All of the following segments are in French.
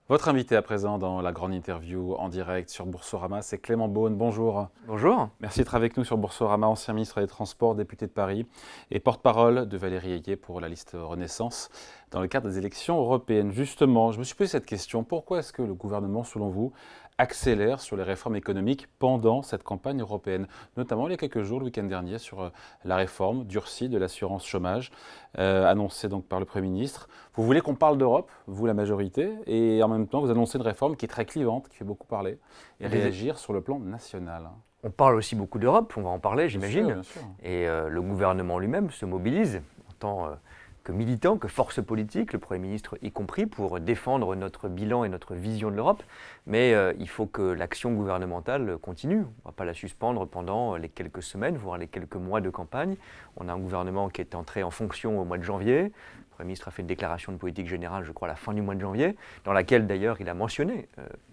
Votre invité à présent dans la grande interview en direct sur Boursorama, c'est Clément Beaune. Bonjour. Bonjour. Merci d'être avec nous sur Boursorama, ancien ministre des Transports, député de Paris et porte-parole de Valérie Ayé pour la liste Renaissance dans le cadre des élections européennes. Justement, je me suis posé cette question. Pourquoi est-ce que le gouvernement, selon vous, accélère sur les réformes économiques pendant cette campagne européenne, notamment il y a quelques jours, le week-end dernier, sur la réforme durcie de l'assurance chômage, annoncée donc par le Premier ministre. Vous voulez qu'on parle d'Europe, vous la majorité, et en même temps vous annoncez une réforme qui est très clivante, qui fait beaucoup parler, et réagir sur le plan national. On parle aussi beaucoup d'Europe, on va en parler, j'imagine. Bien sûr. Et le gouvernement lui-même se mobilise en tant que militant, que force politique, le Premier ministre y compris, pour défendre notre bilan et notre vision de l'Europe. Mais il faut que l'action gouvernementale continue. On ne va pas la suspendre pendant les quelques semaines, voire les quelques mois de campagne. On a un gouvernement qui est entré en fonction au mois de janvier. Le Premier ministre a fait une déclaration de politique générale, je crois, à la fin du mois de janvier, dans laquelle d'ailleurs il a mentionné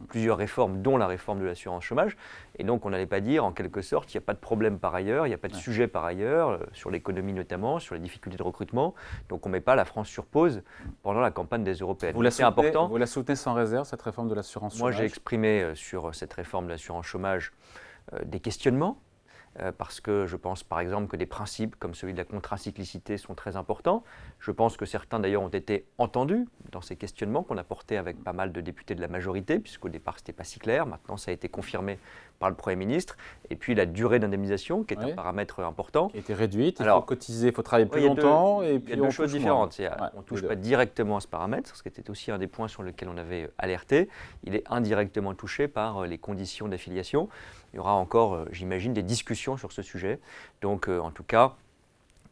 plusieurs réformes, dont la réforme de l'assurance chômage. Et donc on n'allait pas dire en quelque sorte qu'il n'y a pas de problème par ailleurs, il n'y a pas de sujet par ailleurs, sur l'économie notamment, sur les difficultés de recrutement. Donc on ne met pas la France sur pause pendant la campagne des européennes. C'est important. Vous la soutenez sans réserve, cette réforme de l'assurance chômage? Moi j'ai exprimé sur cette réforme de l'assurance chômage des questionnements. Parce que je pense par exemple que des principes comme celui de la contracyclicité sont très importants. Je pense que certains d'ailleurs ont été entendus dans ces questionnements qu'on a portés avec pas mal de députés de la majorité, puisqu'au départ ce n'était pas si clair, maintenant ça a été confirmé par le Premier ministre. Et puis la durée d'indemnisation qui est un paramètre important. Qui a été réduite, il faut cotiser, il faut travailler plus longtemps. Il y a deux choses différentes. On ne touche pas directement à ce paramètre, ce qui était aussi un des points sur lesquels on avait alerté. Il est indirectement touché par les conditions d'affiliation. Il y aura encore, j'imagine, des discussions sur ce sujet. Donc, en tout cas,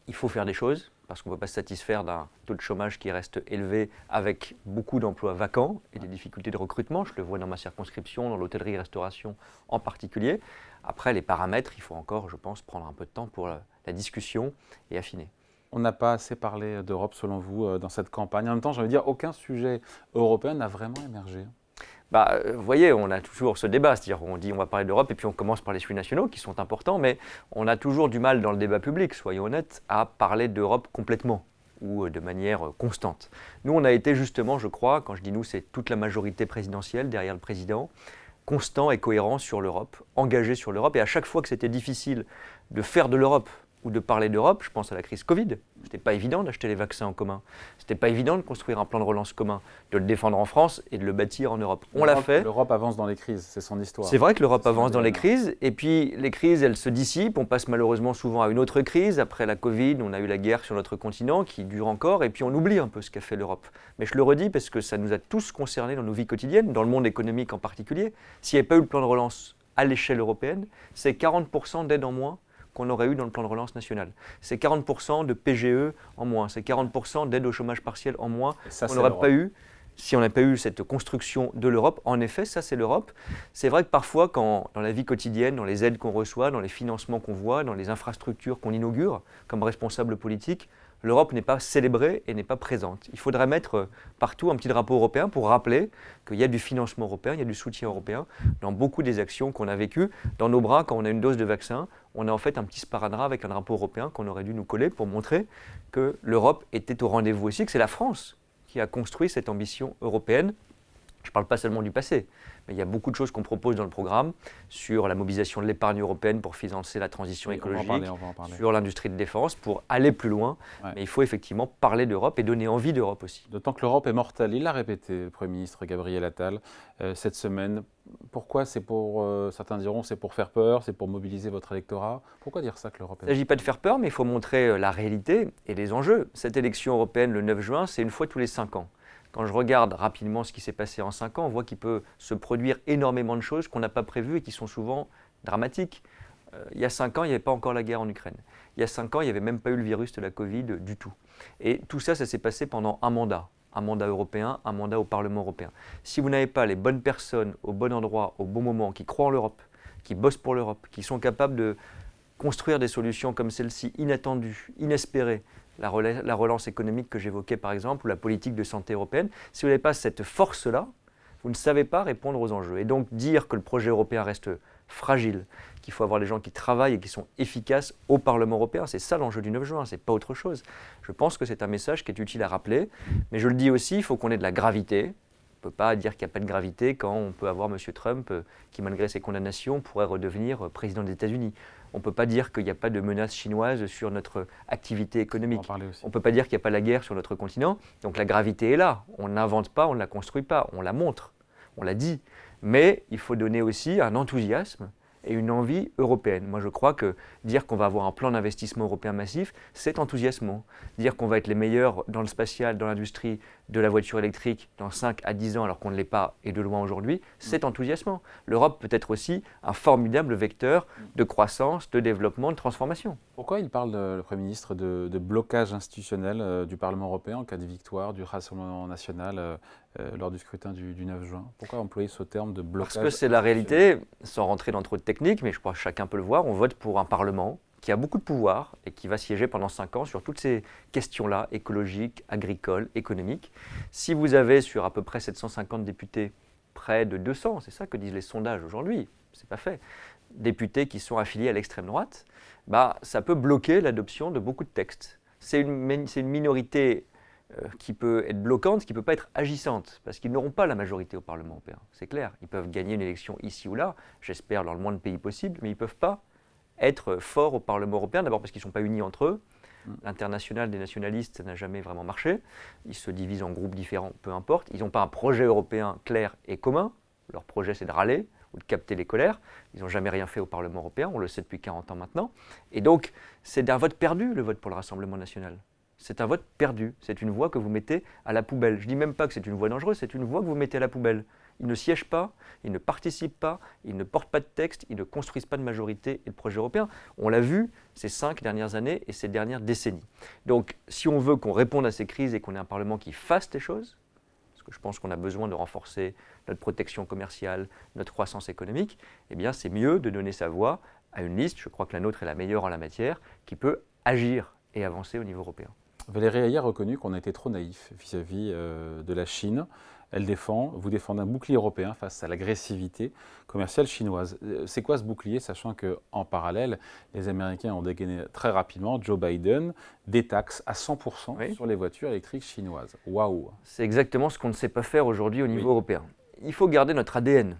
il faut faire des choses parce qu'on ne peut pas se satisfaire d'un taux de chômage qui reste élevé avec beaucoup d'emplois vacants et des difficultés de recrutement. Je le vois dans ma circonscription, dans l'hôtellerie-restauration en particulier. Après, les paramètres, il faut encore, je pense, prendre un peu de temps pour la discussion et affiner. On n'a pas assez parlé d'Europe, selon vous, dans cette campagne. En même temps, j'ai envie de dire, aucun sujet européen n'a vraiment émergé. Vous voyez, on a toujours ce débat, c'est-à-dire on dit on va parler d'Europe et puis on commence par les sujets nationaux qui sont importants, mais on a toujours du mal dans le débat public, soyons honnêtes, à parler d'Europe complètement ou de manière constante. Nous, on a été justement, je crois, quand je dis nous, c'est toute la majorité présidentielle derrière le président, constant et cohérent sur l'Europe, engagé sur l'Europe, et à chaque fois que c'était difficile de faire de l'Europe ou de parler d'Europe, je pense à la crise Covid. C'était pas évident d'acheter les vaccins en commun. C'était pas évident de construire un plan de relance commun, de le défendre en France et de le bâtir en Europe. On l'a fait. L'Europe avance dans les crises, c'est son histoire. C'est vrai que l'Europe avance dans les crises, et puis les crises, elles se dissipent. On passe malheureusement souvent à une autre crise. Après la Covid, on a eu la guerre sur notre continent qui dure encore, et puis on oublie un peu ce qu'a fait l'Europe. Mais je le redis parce que ça nous a tous concernés dans nos vies quotidiennes, dans le monde économique en particulier. S'il n'y avait pas eu le plan de relance à l'échelle européenne, c'est 40% d'aide en moins qu'on aurait eu dans le plan de relance national. C'est 40% de PGE en moins, c'est 40% d'aide au chômage partiel en moins qu'on n'aurait pas eu si on n'avait pas eu cette construction de l'Europe. En effet, ça c'est l'Europe. C'est vrai que parfois, dans la vie quotidienne, dans les aides qu'on reçoit, dans les financements qu'on voit, dans les infrastructures qu'on inaugure comme responsable politique, l'Europe n'est pas célébrée et n'est pas présente. Il faudrait mettre partout un petit drapeau européen pour rappeler qu'il y a du financement européen, il y a du soutien européen dans beaucoup des actions qu'on a vécues. Dans nos bras, quand on a une dose de vaccin, on a en fait un petit sparadrap avec un drapeau européen qu'on aurait dû nous coller pour montrer que l'Europe était au rendez-vous aussi, que c'est la France qui a construit cette ambition européenne. Je ne parle pas seulement du passé, mais il y a beaucoup de choses qu'on propose dans le programme sur la mobilisation de l'épargne européenne pour financer la transition écologique, on va en parler. Sur l'industrie de défense, pour aller plus loin. Ouais. Mais il faut effectivement parler d'Europe et donner envie d'Europe aussi. D'autant que l'Europe est mortelle. Il l'a répété, le Premier ministre Gabriel Attal, cette semaine. Pourquoi? C'est pour, certains diront, c'est pour faire peur, c'est pour mobiliser votre électorat. Pourquoi dire ça, que l'Europe est mortelle? Il ne s'agit pas de faire peur, mais il faut montrer la réalité et les enjeux. Cette élection européenne, le 9 juin, c'est une fois tous les 5 ans. Quand je regarde rapidement ce qui s'est passé en 5 ans, on voit qu'il peut se produire énormément de choses qu'on n'a pas prévues et qui sont souvent dramatiques. Il y a 5 ans, il n'y avait pas encore la guerre en Ukraine. Il y a 5 ans, il n'y avait même pas eu le virus de la Covid du tout. Et tout ça, ça s'est passé pendant un mandat européen, un mandat au Parlement européen. Si vous n'avez pas les bonnes personnes au bon endroit, au bon moment, qui croient en l'Europe, qui bossent pour l'Europe, qui sont capables de construire des solutions comme celle-ci, inattendues, inespérées, la relance économique que j'évoquais par exemple, ou la politique de santé européenne, si vous n'avez pas cette force-là, vous ne savez pas répondre aux enjeux. Et donc dire que le projet européen reste fragile, qu'il faut avoir des gens qui travaillent et qui sont efficaces au Parlement européen, c'est ça l'enjeu du 9 juin, c'est pas autre chose. Je pense que c'est un message qui est utile à rappeler, mais je le dis aussi, il faut qu'on ait de la gravité, ne peut pas dire qu'il n'y a pas de gravité quand on peut avoir M. Trump qui, malgré ses condamnations, pourrait redevenir président des États-Unis. On ne peut pas dire qu'il n'y a pas de menace chinoise sur notre activité économique. On ne peut pas dire qu'il n'y a pas la guerre sur notre continent. Donc la gravité est là. On ne l'invente pas, on ne la construit pas, on la montre, on la dit. Mais il faut donner aussi un enthousiasme et une envie européenne. Moi, je crois que dire qu'on va avoir un plan d'investissement européen massif, c'est enthousiasmant. Dire qu'on va être les meilleurs dans le spatial, dans l'industrie de la voiture électrique dans 5 à 10 ans, alors qu'on ne l'est pas et de loin aujourd'hui, c'est enthousiasmant. L'Europe peut être aussi un formidable vecteur de croissance, de développement, de transformation. Pourquoi il parle, le Premier ministre, de blocage institutionnel du Parlement européen en cas de victoire du Rassemblement national lors du scrutin du 9 juin? Pourquoi employer ce terme de blocage? Parce que c'est la réalité, sans rentrer dans trop de techniques, mais je crois que chacun peut le voir, on vote pour un Parlement qui a beaucoup de pouvoir et qui va siéger pendant 5 ans sur toutes ces questions-là, écologiques, agricoles, économiques. Si vous avez sur à peu près 750 députés, près de 200, c'est ça que disent les sondages aujourd'hui, c'est pas fait, députés qui sont affiliés à l'extrême droite, ça peut bloquer l'adoption de beaucoup de textes. C'est une minorité qui peut être bloquante, qui ne peut pas être agissante, parce qu'ils n'auront pas la majorité au Parlement européen, c'est clair. Ils peuvent gagner une élection ici ou là, j'espère dans le moins de pays possible, mais ils ne peuvent pas être forts au Parlement européen, d'abord parce qu'ils ne sont pas unis entre eux. L'international des nationalistes, ça n'a jamais vraiment marché. Ils se divisent en groupes différents, peu importe. Ils n'ont pas un projet européen clair et commun. Leur projet, c'est de râler ou de capter les colères. Ils n'ont jamais rien fait au Parlement européen, on le sait depuis 40 ans maintenant. Et donc, c'est un vote perdu, le vote pour le Rassemblement national. C'est un vote perdu, c'est une voix que vous mettez à la poubelle. Je ne dis même pas que c'est une voix dangereuse, c'est une voix que vous mettez à la poubelle. Ils ne siègent pas, ils ne participent pas, ils ne portent pas de texte, ils ne construisent pas de majorité et de projet européen. On l'a vu ces 5 dernières années et ces dernières décennies. Donc, si on veut qu'on réponde à ces crises et qu'on ait un Parlement qui fasse les choses, parce que je pense qu'on a besoin de renforcer notre protection commerciale, notre croissance économique, eh bien, c'est mieux de donner sa voix à une liste, je crois que la nôtre est la meilleure en la matière, qui peut agir et avancer au niveau européen. Valérie Ayer a reconnu qu'on a été trop naïf vis-à-vis de la Chine. Vous défendez un bouclier européen face à l'agressivité commerciale chinoise. C'est quoi ce bouclier, sachant qu'en parallèle, les Américains ont dégainé très rapidement, Joe Biden, des taxes à 100% sur les voitures électriques chinoises. Waouh! C'est exactement ce qu'on ne sait pas faire aujourd'hui au niveau européen. Il faut garder notre ADN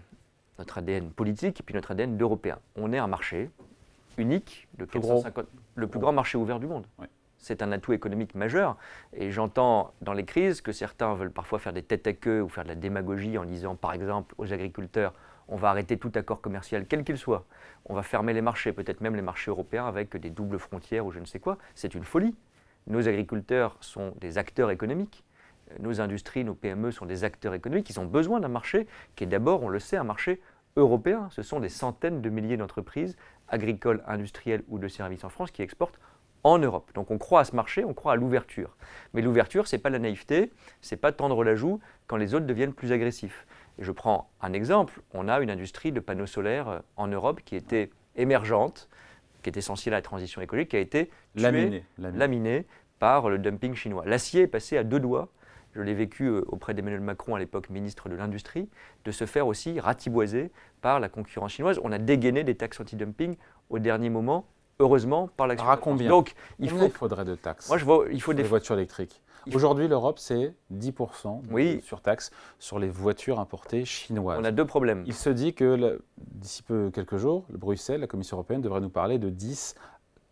politique et puis notre ADN d'Européen. On est un marché unique de 450, le plus grand marché ouvert du monde. Oui. C'est un atout économique majeur. Et j'entends dans les crises que certains veulent parfois faire des têtes à queue ou faire de la démagogie en disant, par exemple, aux agriculteurs, on va arrêter tout accord commercial, quel qu'il soit. On va fermer les marchés, peut-être même les marchés européens avec des doubles frontières ou je ne sais quoi. C'est une folie. Nos agriculteurs sont des acteurs économiques. Nos industries, nos PME sont des acteurs économiques. Ils ont besoin d'un marché qui est d'abord, on le sait, un marché européen. Ce sont des centaines de milliers d'entreprises agricoles, industrielles ou de services en France qui exportent en Europe. Donc on croit à ce marché, on croit à l'ouverture. Mais l'ouverture, ce n'est pas la naïveté, ce n'est pas tendre la joue quand les autres deviennent plus agressifs. Et je prends un exemple, on a une industrie de panneaux solaires en Europe qui était émergente, qui est essentielle à la transition écologique, qui a été laminée par le dumping chinois. L'acier est passé à 2 doigts, je l'ai vécu auprès d'Emmanuel Macron, à l'époque ministre de l'Industrie, de se faire aussi ratiboiser par la concurrence chinoise. On a dégainé des taxes anti-dumping au dernier moment, heureusement, par l'action. À combien? Donc, il faudrait de taxes il faut sur les voitures électriques? Aujourd'hui, l'Europe, c'est 10% de surtaxe sur les voitures importées chinoises. On a 2 problèmes. Il se dit que d'ici quelques jours, Bruxelles, la Commission européenne, devrait nous parler de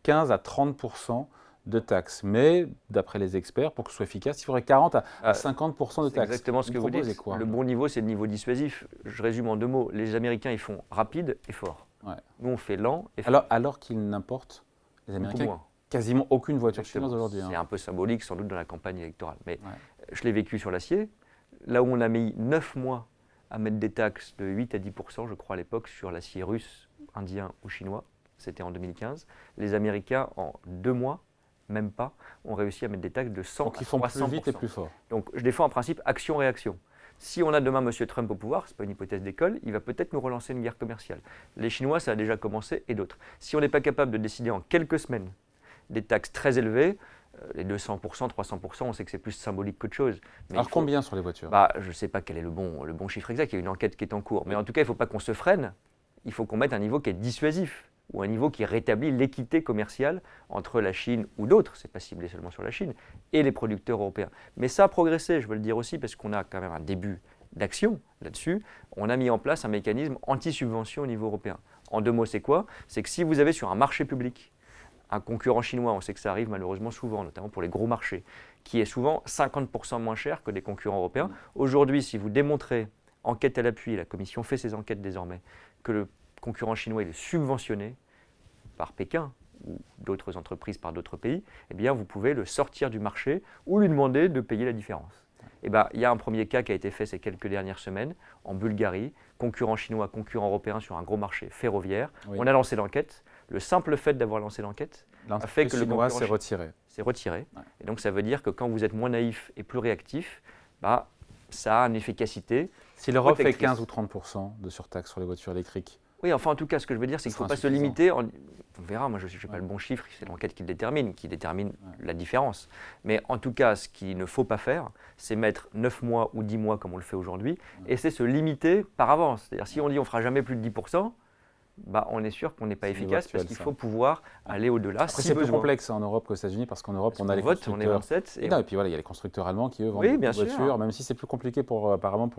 15 à 30% de taxes. Mais, d'après les experts, pour que ce soit efficace, il faudrait 40 à 50% de taxes. C'est exactement ce que vous dites. Quoi, le bon niveau, c'est le niveau dissuasif. Je résume en 2 mots. Les Américains, ils font rapide et fort. Ouais. Nous, on fait lent et fort. Alors qu'ils n'importent, les Américains, quasiment aucune voiture chinoise aujourd'hui. C'est un peu symbolique, sans doute, dans la campagne électorale. Mais je l'ai vécu sur l'acier. Là où on a mis 9 mois à mettre des taxes de 8 à 10%, je crois, à l'époque, sur l'acier russe, indien ou chinois, c'était en 2015, les Américains, en 2 mois, même pas, ont réussi à mettre des taxes de 100 Donc, ils font plus vite et plus fort. Donc, je défends un principe action-réaction. Si on a demain M. Trump au pouvoir, ce n'est pas une hypothèse d'école, il va peut-être nous relancer une guerre commerciale. Les Chinois, ça a déjà commencé, et d'autres. Si on n'est pas capable de décider en quelques semaines des taxes très élevées, les 200%, 300%, on sait que c'est plus symbolique qu'autre chose. Mais alors combien sur les voitures? Je ne sais pas quel est le bon chiffre exact, il y a une enquête qui est en cours. Mais en tout cas, il ne faut pas qu'on se freine, il faut qu'on mette un niveau qui est dissuasif, ou un niveau qui rétablit l'équité commerciale entre la Chine ou d'autres, c'est pas ciblé seulement sur la Chine, et les producteurs européens. Mais ça a progressé, je veux le dire aussi, parce qu'on a quand même un début d'action là-dessus, on a mis en place un mécanisme anti-subvention au niveau européen. En 2 mots, c'est quoi? C'est que si vous avez sur un marché public un concurrent chinois, on sait que ça arrive malheureusement souvent, notamment pour les gros marchés, qui est souvent 50% moins cher que des concurrents européens. Aujourd'hui, si vous démontrez, enquête à l'appui, la Commission fait ses enquêtes désormais, que le concurrent chinois est subventionné par Pékin ou d'autres entreprises par d'autres pays, eh bien vous pouvez le sortir du marché ou lui demander de payer la différence. Eh bien, il y a un premier cas qui a été fait ces quelques dernières semaines en Bulgarie, concurrent chinois, concurrent européen sur un gros marché ferroviaire. Oui. On a lancé l'enquête. Le simple fait d'avoir lancé l'enquête a fait que le concurrent s'est retiré. C'est retiré. Ouais. Et donc ça veut dire que quand vous êtes moins naïf et plus réactif, bah, ça a une efficacité. Si l'Europe fait 15 ou 30% de surtaxe sur les voitures électriques. Oui, enfin en tout cas, ce que je veux dire, c'est qu'il ne faut pas se limiter. On verra, moi je n'ai pas le bon chiffre, c'est l'enquête qui le détermine la différence. Mais en tout cas, ce qu'il ne faut pas faire, c'est mettre 9 mois ou 10 mois comme on le fait aujourd'hui, et c'est se limiter par avance. C'est-à-dire si on dit on ne fera jamais plus de 10%, bah, on est sûr qu'on n'est pas efficace parce qu'il faut pouvoir aller au-delà. Après, c'est plus complexe en Europe qu'aux États-Unis parce qu'en Europe, on a les constructeurs. On est 27. Et puis voilà, il y a les constructeurs allemands qui eux vendent des voitures, même si c'est plus compliqué apparemment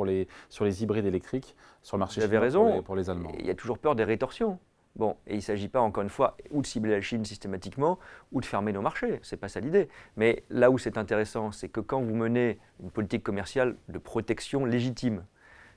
sur les hybrides électriques sur le marché chinois pour les Allemands. Il y a toujours peur des rétorsions. Bon, et il ne s'agit pas, encore une fois, ou de cibler la Chine systématiquement, ou de fermer nos marchés. Ce n'est pas ça l'idée. Mais là où c'est intéressant, c'est que quand vous menez une politique commerciale de protection légitime,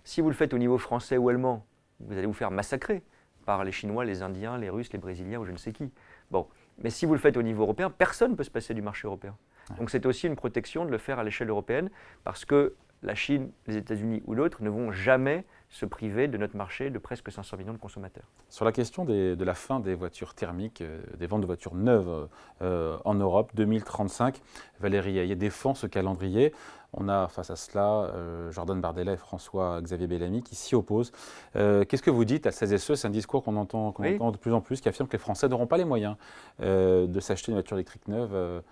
si vous le faites au niveau français ou allemand, vous allez vous faire massacrer par les Chinois, les Indiens, les Russes, les Brésiliens ou je ne sais qui. Bon, mais si vous le faites au niveau européen, personne ne peut se passer du marché européen. Donc c'est aussi une protection de le faire à l'échelle européenne parce que la Chine, les États-Unis ou d'autres ne vont jamais se priver de notre marché de presque 500 millions de consommateurs. Sur la question de la fin des voitures thermiques, des ventes de voitures neuves en Europe, 2035, Valérie Hayet défend ce calendrier. On a face à cela Jordan Bardella et François-Xavier Bellamy qui s'y opposent. Qu'est-ce que vous dites à celles et ceux? C'est un discours qu'on entend de plus en plus qui affirme que les Français n'auront pas les moyens de s'acheter une voiture électrique neuve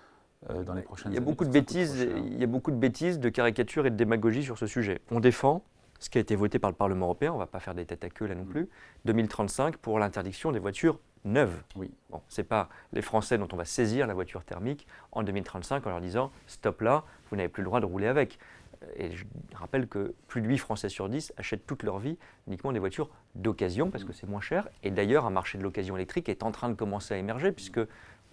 dans les prochaines années. Il y a beaucoup de bêtises, de caricatures et de démagogie sur ce sujet. On défend ce qui a été voté par le Parlement européen, on ne va pas faire des têtes à queue là non plus, 2035 pour l'interdiction des voitures neuves. Oui. Bon, ce n'est pas les Français dont on va saisir la voiture thermique en 2035 en leur disant « stop là, vous n'avez plus le droit de rouler avec ». Et je rappelle que plus de 8 Français sur 10 achètent toute leur vie uniquement des voitures d'occasion parce que c'est moins cher. Et d'ailleurs, un marché de l'occasion électrique est en train de commencer à émerger puisque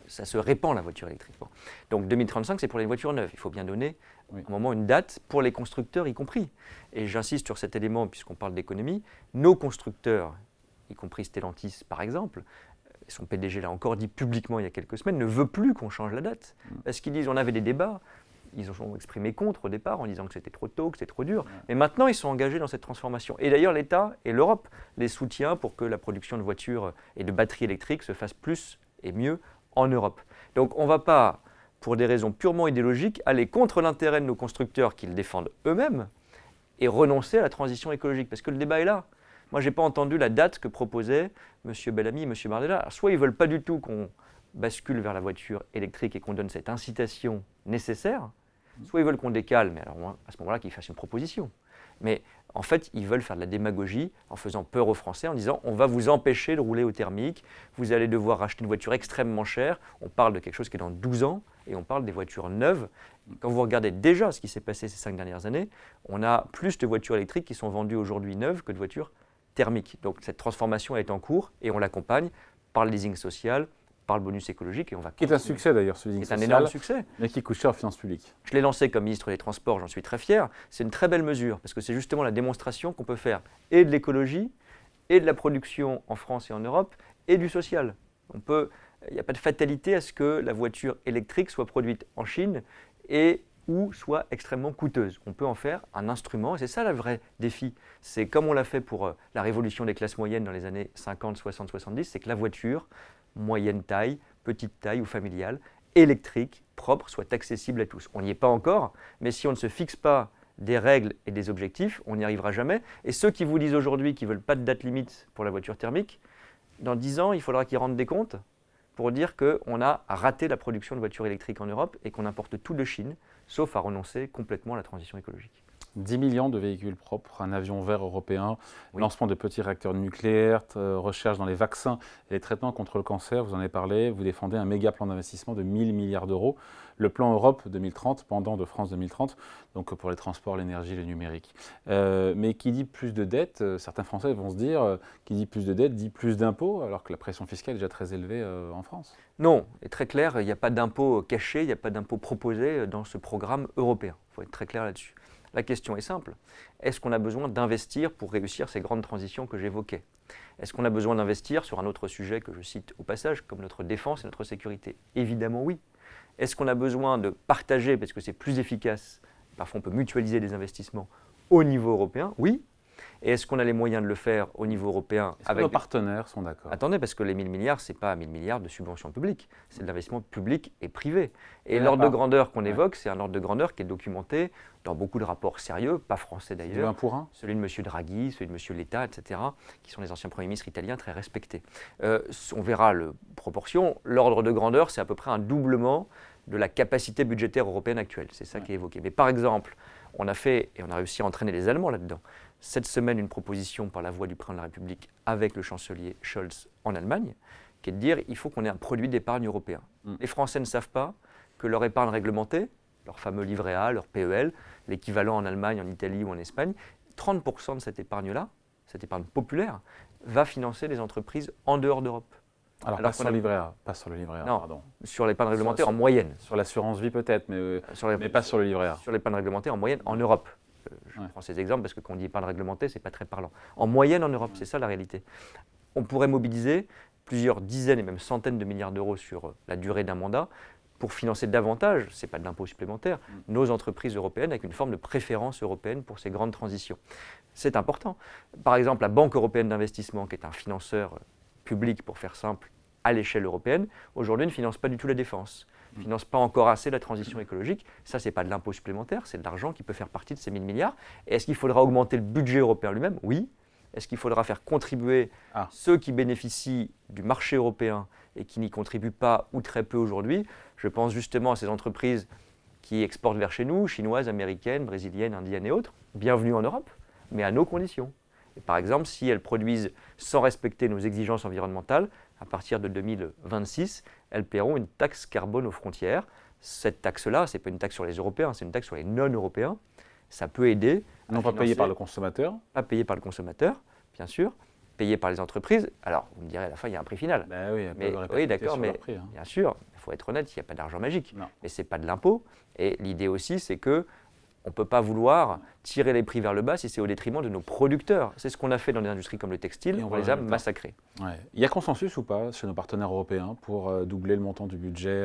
ça se répand la voiture électrique. Bon. Donc 2035, c'est pour les voitures neuves. Il faut bien donner à un moment une date pour les constructeurs y compris. Et j'insiste sur cet élément puisqu'on parle d'économie. Nos constructeurs, y compris Stellantis par exemple, son PDG l'a encore dit publiquement il y a quelques semaines, ne veut plus qu'on change la date. Parce qu'ils disent on avait des débats, ils ont exprimé contre au départ en disant que c'était trop tôt, que c'était trop dur. Mais maintenant, ils sont engagés dans cette transformation. Et d'ailleurs, l'État et l'Europe les soutiennent pour que la production de voitures et de batteries électriques se fasse plus et mieux en Europe. Donc on ne va pas, pour des raisons purement idéologiques, aller contre l'intérêt de nos constructeurs qu'ils défendent eux-mêmes et renoncer à la transition écologique. Parce que le débat est là. Moi, je n'ai pas entendu la date que proposaient M. Bellamy et M. Bardella. Alors, soit ils ne veulent pas du tout qu'on bascule vers la voiture électrique et qu'on donne cette incitation nécessaire, soit ils veulent qu'on décale, mais alors à ce moment-là, qu'ils fassent une proposition. Mais en fait, ils veulent faire de la démagogie en faisant peur aux Français, en disant on va vous empêcher de rouler au thermique, vous allez devoir acheter une voiture extrêmement chère. On parle de quelque chose qui est dans 12 ans et on parle des voitures neuves. Quand vous regardez déjà ce qui s'est passé ces 5 dernières années, on a plus de voitures électriques qui sont vendues aujourd'hui neuves que de voitures thermiques. Donc cette transformation est en cours et on l'accompagne par le leasing social, par le bonus écologique et on va qui est un succès d'ailleurs, ce leasing social. C'est un énorme succès. Mais qui coûte cher aux finances publiques. Je l'ai lancé comme ministre des Transports, j'en suis très fier. C'est une très belle mesure parce que c'est justement la démonstration qu'on peut faire et de l'écologie et de la production en France et en Europe et du social. Il n'y a pas de fatalité à ce que la voiture électrique soit produite en Chine et ou soit extrêmement coûteuse. On peut en faire un instrument et c'est ça le vrai défi. C'est comme on l'a fait pour la révolution des classes moyennes dans les années 50, 60, 70, c'est que la voiture moyenne taille, petite taille ou familiale, électrique, propre, soit accessible à tous. On n'y est pas encore, mais si on ne se fixe pas des règles et des objectifs, on n'y arrivera jamais. Et ceux qui vous disent aujourd'hui qu'ils ne veulent pas de date limite pour la voiture thermique, dans 10 ans, il faudra qu'ils rendent des comptes pour dire qu'on a raté la production de voitures électriques en Europe et qu'on importe tout de Chine, sauf à renoncer complètement à la transition écologique. 10 millions de véhicules propres, un avion vert européen, Oui. lancement de petits réacteurs nucléaires, recherche dans les vaccins et les traitements contre le cancer, vous en avez parlé, vous défendez un méga plan d'investissement de 1000 milliards d'euros, le plan Europe 2030, pendant de France 2030, donc pour les transports, l'énergie, le numérique. Mais qui dit plus de dettes, certains Français vont se dire, qui dit plus de dettes dit plus d'impôts, alors que la pression fiscale est déjà très élevée en France. Non, c'est très clair, il n'y a pas d'impôt caché, il n'y a pas d'impôt proposé dans ce programme européen. Il faut être très clair là-dessus. La question est simple. Est-ce qu'on a besoin d'investir pour réussir ces grandes transitions que j'évoquais? Est-ce qu'on a besoin d'investir sur un autre sujet que je cite au passage, comme notre défense et notre sécurité? Évidemment oui. Est-ce qu'on a besoin de partager, parce que c'est plus efficace, parfois on peut mutualiser des investissements au niveau européen? Oui. Et est-ce qu'on a les moyens de le faire au niveau européen Est-ce que nos partenaires sont d'accord? Attendez, parce que les 1000 milliards, ce n'est pas 1000 milliards de subventions publiques, c'est de l'investissement public et privé. Et l'ordre de grandeur qu'on évoque, c'est un ordre de grandeur qui est documenté dans beaucoup de rapports sérieux, pas français d'ailleurs. Un pour un? Celui de M. Draghi, celui de M. Letta, etc., qui sont les anciens premiers ministres italiens très respectés. On verra la proportion. L'ordre de grandeur, c'est à peu près un doublement de la capacité budgétaire européenne actuelle. C'est ça qui est évoqué. Mais par exemple, on a fait, et on a réussi à entraîner les Allemands là-dedans, cette semaine une proposition par la voix du président de la République avec le chancelier Scholz en Allemagne, qui est de dire qu'il faut qu'on ait un produit d'épargne européen. Les Français ne savent pas que leur épargne réglementée, leur fameux livret A, leur PEL, l'équivalent en Allemagne, en Italie ou en Espagne, 30% de cette épargne-là, cette épargne populaire, va financer les entreprises en dehors d'Europe. Alors pas sur le livret A, pas sur le livret A, non, pardon. Sur l'épargne réglementée en moyenne. Sur l'assurance vie peut-être, mais pas sur le livret A. Sur l'épargne réglementée en moyenne en Europe. Je prends ces exemples parce que quand on dit épargne réglementée, ce n'est pas très parlant. En moyenne en Europe, c'est ça la réalité. On pourrait mobiliser plusieurs dizaines et même centaines de milliards d'euros sur la durée d'un mandat pour financer davantage, ce n'est pas de l'impôt supplémentaire, nos entreprises européennes avec une forme de préférence européenne pour ces grandes transitions. C'est important. Par exemple, la Banque européenne d'investissement, qui est un financeur public, pour faire simple, à l'échelle européenne, aujourd'hui ne finance pas du tout la défense. Ne finance pas encore assez la transition écologique. Ça, ce n'est pas de l'impôt supplémentaire, c'est de l'argent qui peut faire partie de ces 1000 milliards. Et est-ce qu'il faudra augmenter le budget européen lui-même? Oui. Est-ce qu'il faudra faire contribuer ceux qui bénéficient du marché européen et qui n'y contribuent pas ou très peu aujourd'hui? Je pense justement à ces entreprises qui exportent vers chez nous, chinoises, américaines, brésiliennes, indiennes et autres. Bienvenue en Europe, mais à nos conditions. Et par exemple, si elles produisent sans respecter nos exigences environnementales, à partir de 2026, elles paieront une taxe carbone aux frontières. Cette taxe-là, ce n'est pas une taxe sur les Européens, c'est une taxe sur les non-Européens. Ça peut aider. Non pas payé par le consommateur. Pas payé par le consommateur, bien sûr. Payé par les entreprises. Alors, vous me direz, à la fin, il y a un prix final. Ben oui, oui, d'accord, mais prix, hein. bien sûr, il faut être honnête, il n'y a pas d'argent magique. Non. Mais ce n'est pas de l'impôt. Et l'idée aussi, c'est que on ne peut pas vouloir tirer les prix vers le bas si c'est au détriment de nos producteurs. C'est ce qu'on a fait dans des industries comme le textile, on les a massacrés. Ouais. Il y a consensus ou pas chez nos partenaires européens pour doubler le montant du budget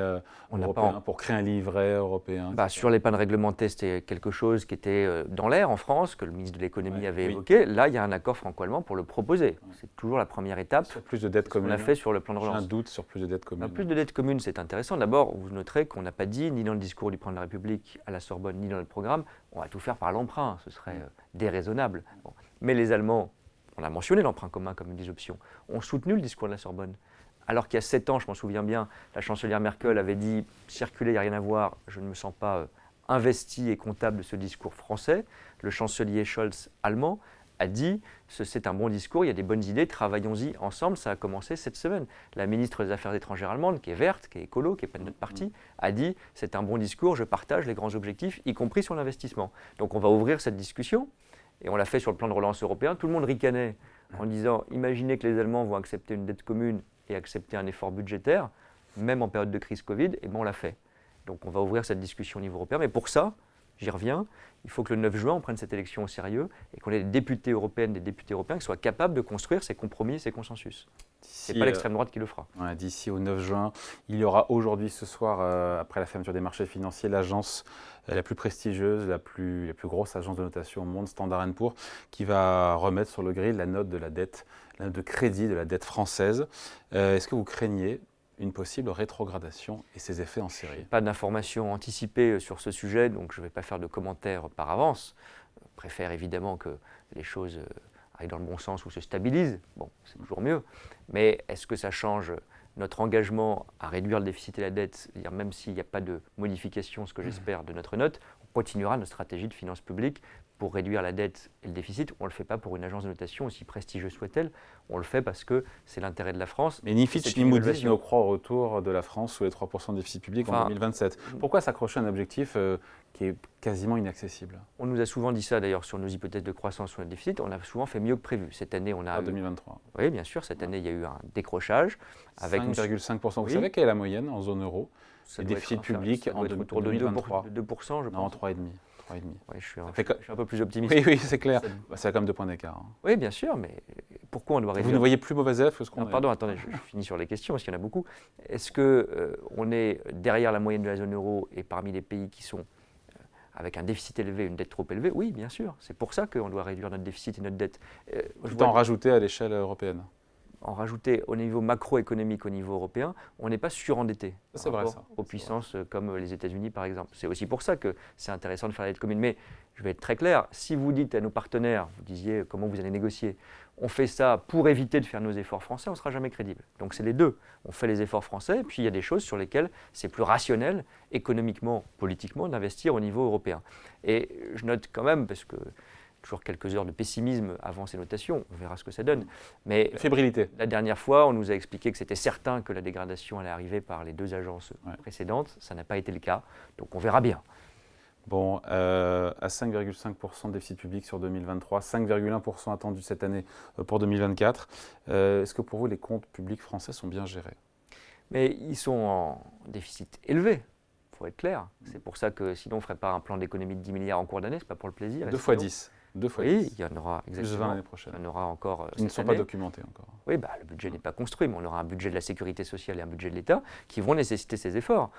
européen, pour créer un livret européen? Sur l'épargne réglementée, c'était quelque chose qui était dans l'air en France, que le ministre de l'économie avait évoqué. Là, il y a un accord franco-allemand pour le proposer. C'est toujours la première étape. Sur plus de dettes communes. On a fait sur le plan de relance. J'ai un doute sur plus de dettes communes. Plus de dettes communes, c'est intéressant. D'abord, vous noterez qu'on n'a pas dit, ni dans le discours du président de la République à la Sorbonne, ni dans le programme, on va tout faire par l'emprunt. Ce serait déraisonnable. Bon. Mais les Allemands, on a mentionné l'emprunt commun comme une des options, ont soutenu le discours de la Sorbonne. Alors qu'il y a 7 ans, je m'en souviens bien, la chancelière Merkel avait dit « circuler, il n'y a rien à voir, je ne me sens pas investi et comptable de ce discours français ». Le chancelier Scholz, allemand, a dit « c'est un bon discours, il y a des bonnes idées, travaillons-y ensemble ». Ça a commencé cette semaine. La ministre des Affaires étrangères allemande, qui est verte, qui est écolo, qui n'est pas de notre parti, a dit « c'est un bon discours, je partage les grands objectifs, y compris sur l'investissement ». Donc on va ouvrir cette discussion, et on l'a fait sur le plan de relance européen. Tout le monde ricanait en disant « imaginez que les Allemands vont accepter une dette commune et accepter un effort budgétaire, même en période de crise Covid », et bien on l'a fait. Donc on va ouvrir cette discussion au niveau européen, mais pour ça, j'y reviens, il faut que le 9 juin, on prenne cette élection au sérieux et qu'on ait des députés européennes, des députés européens qui soient capables de construire ces compromis et ces consensus. Ce n'est pas l'extrême droite qui le fera. Ouais, d'ici au 9 juin, il y aura aujourd'hui, ce soir, après la fermeture des marchés financiers, l'agence la plus prestigieuse, la plus grosse agence de notation au monde, Standard & Poor's, qui va remettre sur le grill la note de la dette, la note de crédit de la dette française. Est-ce que vous craignez une possible rétrogradation et ses effets en série? Pas d'informations anticipées sur ce sujet, donc je ne vais pas faire de commentaires par avance. Je préfère évidemment que les choses aillent dans le bon sens ou se stabilisent. Bon, c'est toujours mieux. Mais est-ce que ça change notre engagement à réduire le déficit et la dette, c'est-à-dire même s'il n'y a pas de modification, ce que j'espère, de notre note, on continuera notre stratégie de finances publiques pour réduire la dette et le déficit. On ne le fait pas pour une agence de notation, aussi prestigieuse soit-elle. On le fait parce que c'est l'intérêt de la France. Mais ni Fitch ni Moody's ne croient au retour de la France sous les 3% de déficit public en 2027. Pourquoi s'accrocher à un objectif qui est quasiment inaccessible? On nous a souvent dit ça d'ailleurs sur nos hypothèses de croissance sur le déficit. On a souvent fait mieux que prévu. Cette année, on a. En 2023. Oui, bien sûr. Cette année, il y a eu un décrochage. 5,5%. Vous savez quelle est la moyenne en zone euro? Le déficit public en 2023 de 2%, je pense. Non, 3,5%. Oui, je suis un peu plus optimiste. Oui, c'est clair. Ça a quand même 2 points d'écart. Hein. Oui, bien sûr, mais pourquoi on doit réduire? Vous ne voyez plus mauvais élève que ce qu'on est. Pardon, attendez, je finis sur les questions, parce qu'il y en a beaucoup. Est-ce qu'on est derrière la moyenne de la zone euro et parmi les pays qui sont avec un déficit élevé, une dette trop élevée? Oui, bien sûr. C'est pour ça qu'on doit réduire notre déficit et notre dette. Tout en rajouter à l'échelle européenne. En rajouter au niveau macroéconomique, au niveau européen, on n'est pas surendetté c'est vrai, ça. aux puissances comme les États-Unis, par exemple. C'est aussi pour ça que c'est intéressant de faire la dette commune. Mais je vais être très clair, si vous dites à nos partenaires, vous disiez comment vous allez négocier, on fait ça pour éviter de faire nos efforts français, on ne sera jamais crédible. Donc c'est les deux. On fait les efforts français, et puis il y a des choses sur lesquelles c'est plus rationnel, économiquement, politiquement, d'investir au niveau européen. Et je note quand même, parce que toujours quelques heures de pessimisme avant ces notations, on verra ce que ça donne. Mais fébrilité. La dernière fois, on nous a expliqué que c'était certain que la dégradation allait arriver par les deux agences précédentes. Ça n'a pas été le cas, donc on verra bien. Bon, à 5,5% de déficit public sur 2023, 5,1% attendu cette année pour 2024. Est-ce que pour vous, les comptes publics français sont bien gérés? Mais ils sont en déficit élevé. Il faut être clair. C'est pour ça que sinon on ne ferait pas un plan d'économie de 10 milliards en cours d'année, ce n'est pas pour le plaisir. 2 fois 10. 2 fois oui, 10. il y en aura exactement. Plus 20 l'année prochaine. Il y en aura encore. Ils ne sont pas documentés encore. Oui, le budget n'est pas construit, mais on aura un budget de la sécurité sociale et un budget de l'État qui vont nécessiter ces efforts.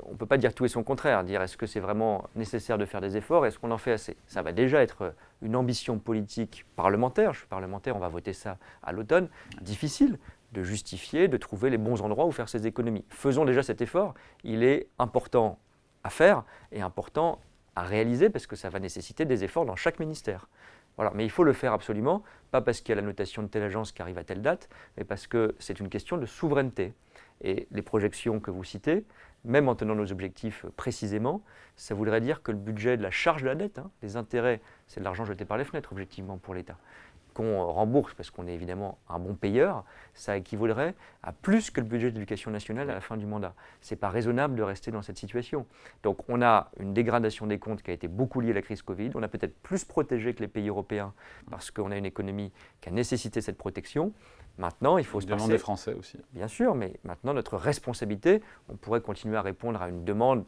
On ne peut pas dire tout et son contraire, dire est-ce que c'est vraiment nécessaire de faire des efforts, est-ce qu'on en fait assez? Ça va déjà être une ambition politique parlementaire. Je suis parlementaire, on va voter ça à l'automne. Difficile de justifier, de trouver les bons endroits où faire ces économies. Faisons déjà cet effort. Il est important à faire et important à réaliser parce que ça va nécessiter des efforts dans chaque ministère. Voilà. Mais il faut le faire absolument, pas parce qu'il y a la notation de telle agence qui arrive à telle date, mais parce que c'est une question de souveraineté. Et les projections que vous citez, même en tenant nos objectifs précisément, ça voudrait dire que le budget de la charge de la dette, les intérêts, c'est de l'argent jeté par les fenêtres objectivement pour l'État, qu'on rembourse parce qu'on est évidemment un bon payeur, ça équivaudrait à plus que le budget de l'éducation nationale à la fin du mandat. Ce n'est pas raisonnable de rester dans cette situation. Donc on a une dégradation des comptes qui a été beaucoup liée à la crise Covid. On a peut-être plus protégé que les pays européens parce qu'on a une économie qui a nécessité cette protection. Maintenant, il faut se passer… demande des Français aussi. Bien sûr, mais maintenant notre responsabilité, on pourrait continuer à répondre à une demande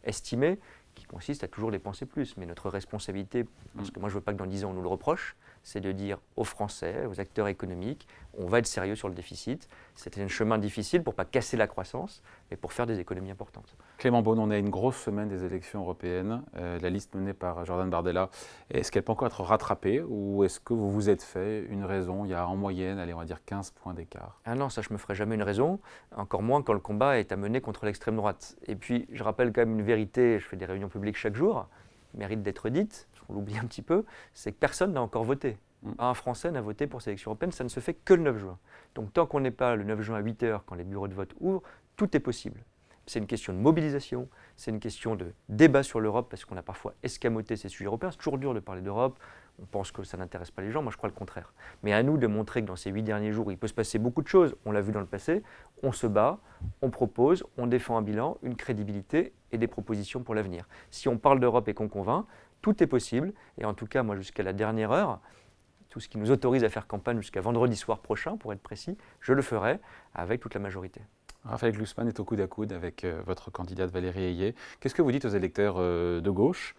estimée qui consiste à toujours dépenser plus. Mais notre responsabilité, parce que moi je ne veux pas que dans 10 ans on nous le reproche, c'est de dire aux Français, aux acteurs économiques, on va être sérieux sur le déficit. C'était un chemin difficile pour ne pas casser la croissance, mais pour faire des économies importantes. Clément Beaune, on est à une grosse semaine des élections européennes. La liste menée par Jordan Bardella, est-ce qu'elle peut encore être rattrapée ou est-ce que vous vous êtes fait une raison? Il y a en moyenne, allez, on va dire 15 points d'écart. Ah non, ça je ne me ferai jamais une raison, encore moins quand le combat est à mener contre l'extrême droite. Et puis je rappelle quand même une vérité, je fais des réunions publiques chaque jour, mérite d'être dite, on l'oublie un petit peu, c'est que personne n'a encore voté. Pas un Français n'a voté pour ces élections européennes, ça ne se fait que le 9 juin. Donc tant qu'on n'est pas le 9 juin à 8 h quand les bureaux de vote ouvrent, tout est possible. C'est une question de mobilisation, c'est une question de débat sur l'Europe, parce qu'on a parfois escamoté ces sujets européens. C'est toujours dur de parler d'Europe, on pense que ça n'intéresse pas les gens, moi je crois le contraire. Mais à nous de montrer que dans ces 8 derniers jours, il peut se passer beaucoup de choses, on l'a vu dans le passé, on se bat, on propose, on défend un bilan, une crédibilité et des propositions pour l'avenir. Si on parle d'Europe et qu'on convainc, tout est possible, et en tout cas, moi jusqu'à la dernière heure, tout ce qui nous autorise à faire campagne jusqu'à vendredi soir prochain, pour être précis, je le ferai avec toute la majorité. Raphaël Glucksmann est au coude à coude avec votre candidate Valérie Ayé. Qu'est-ce que vous dites aux électeurs de gauche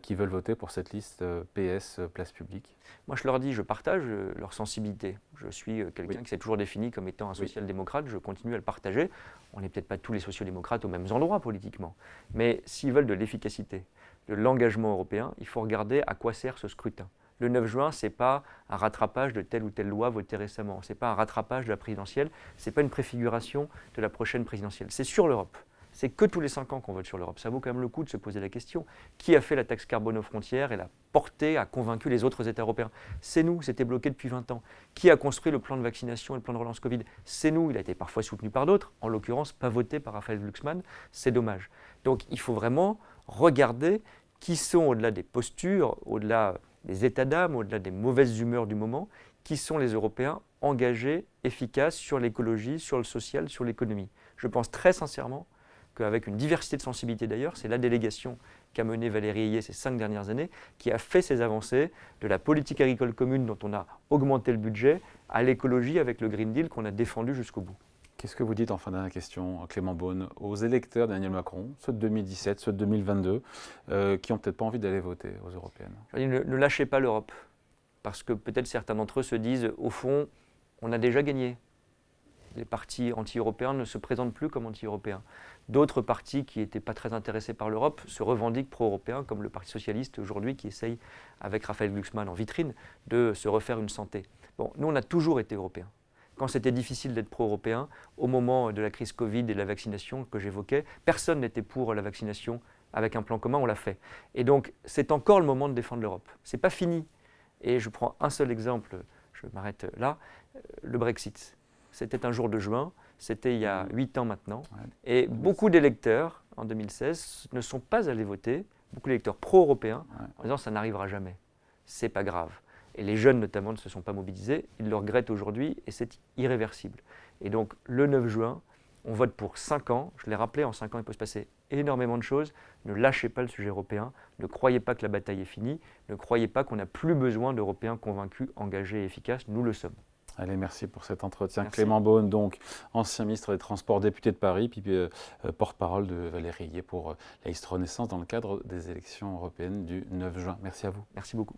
qui veulent voter pour cette liste PS Place Publique? Moi, je leur dis, je partage leur sensibilité. Je suis quelqu'un qui s'est toujours défini comme étant un social-démocrate. Je continue à le partager. On n'est peut-être pas tous les sociaux-démocrates aux mêmes endroits politiquement. Mais s'ils veulent de l'efficacité, de l'engagement européen, il faut regarder à quoi sert ce scrutin. Le 9 juin, ce n'est pas un rattrapage de telle ou telle loi votée récemment. Ce n'est pas un rattrapage de la présidentielle. Ce n'est pas une préfiguration de la prochaine présidentielle. C'est sur l'Europe. C'est que tous les 5 ans qu'on vote sur l'Europe. Ça vaut quand même le coup de se poser la question. Qui a fait la taxe carbone aux frontières et l'a portée, a convaincu les autres États européens? C'est nous, c'était bloqué depuis 20 ans. Qui a construit le plan de vaccination et le plan de relance Covid? C'est nous, il a été parfois soutenu par d'autres, en l'occurrence pas voté par Raphaël Glucksmann, c'est dommage. Donc il faut vraiment regarder qui sont, au-delà des postures, au-delà des états d'âme, au-delà des mauvaises humeurs du moment, qui sont les Européens engagés, efficaces sur l'écologie, sur le social, sur l'économie. Je pense très sincèrement qu'avec une diversité de sensibilités d'ailleurs, c'est la délégation qu'a menée Valérie Ayé ces 5 dernières années qui a fait ces avancées de la politique agricole commune dont on a augmenté le budget à l'écologie avec le Green Deal qu'on a défendu jusqu'au bout. Qu'est-ce que vous dites, enfin, dernière question, Clément Beaune, aux électeurs d'Emmanuel Macron, ceux de 2017, ceux de 2022, qui n'ont peut-être pas envie d'aller voter aux européennes? Je dis, ne lâchez pas l'Europe, parce que peut-être certains d'entre eux se disent, au fond, on a déjà gagné. Les partis anti-européens ne se présentent plus comme anti-européens. D'autres partis qui n'étaient pas très intéressés par l'Europe se revendiquent pro-européens, comme le Parti socialiste aujourd'hui qui essaye, avec Raphaël Glucksmann en vitrine, de se refaire une santé. Bon, nous, on a toujours été européens. Quand c'était difficile d'être pro-européen, au moment de la crise Covid et de la vaccination que j'évoquais, personne n'était pour la vaccination. Avec un plan commun, on l'a fait. Et donc, c'est encore le moment de défendre l'Europe. Ce n'est pas fini. Et je prends un seul exemple, je m'arrête là, le Brexit. C'était un jour de juin, c'était il y a 8 ans maintenant. Et beaucoup d'électeurs, en 2016, ne sont pas allés voter, beaucoup d'électeurs pro-européens, en disant ça n'arrivera jamais. C'est pas grave. Et les jeunes notamment ne se sont pas mobilisés, ils le regrettent aujourd'hui et c'est irréversible. Et donc le 9 juin, on vote pour 5 ans. Je l'ai rappelé, en 5 ans, il peut se passer énormément de choses. Ne lâchez pas le sujet européen. Ne croyez pas que la bataille est finie. Ne croyez pas qu'on n'a plus besoin d'Européens convaincus, engagés et efficaces. Nous le sommes. Allez, merci pour cet entretien. Merci. Clément Beaune, donc ancien ministre des Transports, député de Paris, puis porte-parole de Valérie Ayé pour la liste Renaissance dans le cadre des élections européennes du 9 juin. Merci à vous. Merci beaucoup.